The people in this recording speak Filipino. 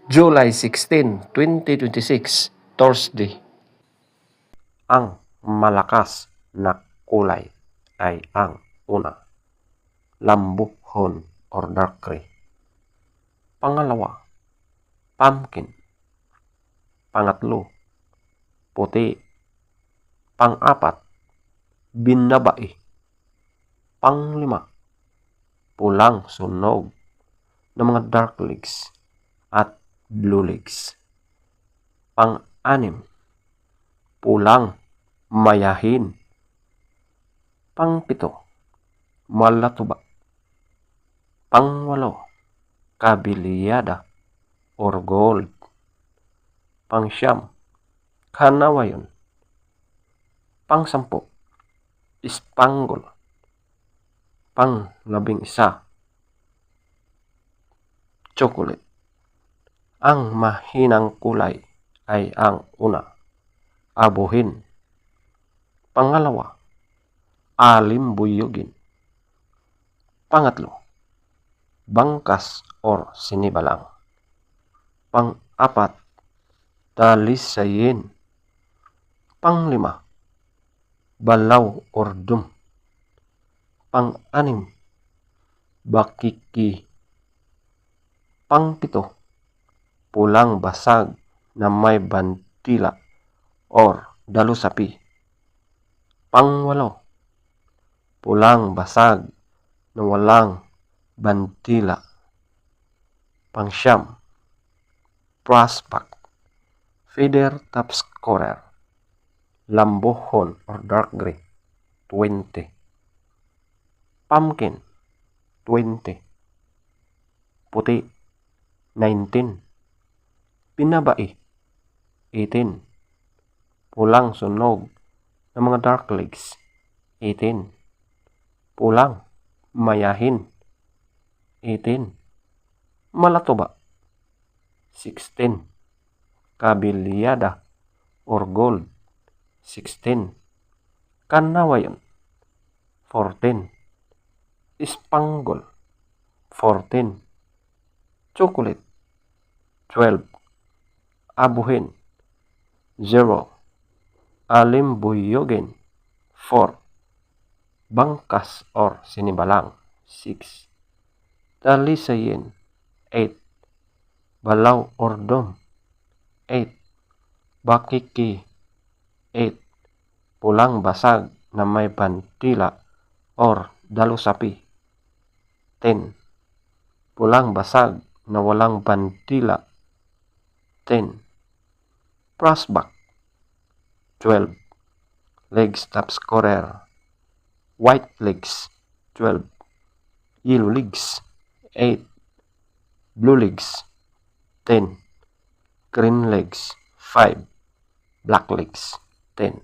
July 16, 2026, Thursday. Ang malakas na kulay ay ang una, lambuhon or dark gray. Pangalawa, pumpkin. Pangatlo, puti. Pang-apat, binabai. Panglima, pulang sunog ng mga dark legs at blue legs. Pang-anim, pulang mayahin. Pang-pito, malatuba. Pang-walo, kabiliyada or gold. Pang-siyam, kanawayon. Pang-sampu, spangle. Pang-labing-isa, chocolate. Ang mahinang kulay ay ang una, abuhin. Pangalawa, alimbuyugin. Pangatlo, bangkas or sinibalang. Pang-apat, dalisayin. Panglima, balaw or dum. Pang-anim, bakiki. Pang-pito, pulang basag na may bantila or dalusapi. Pang-walo, pulang basag na walang bantila. Pang-siyam, prospect, feather top scorer, lambuhon or dark gray, 20. Pumpkin, 20. Puti, 19. Binabai, 18. Pulang sunog ng mga dark legs, 18. Pulang mayahin, 18. Malatuba, 16. Kabiliyada or gold, 16. Kanawayon, 14. Spangle, 14. Chocolate, 12. Abuhin, 0. Alimbuyugin, 4. Bangkas or sinibalang, 6. Dalisayin, 8. Balaw or dom, 8. Bakiki, 8. Pulang basag na may bantila or dalusapi, 10. Pulang basag na walang bantila, 10. Prospect, 12. Legs top scorer, white legs, 12. Yellow legs, 8. Blue legs, 10. Green legs, 5. Black legs, 10.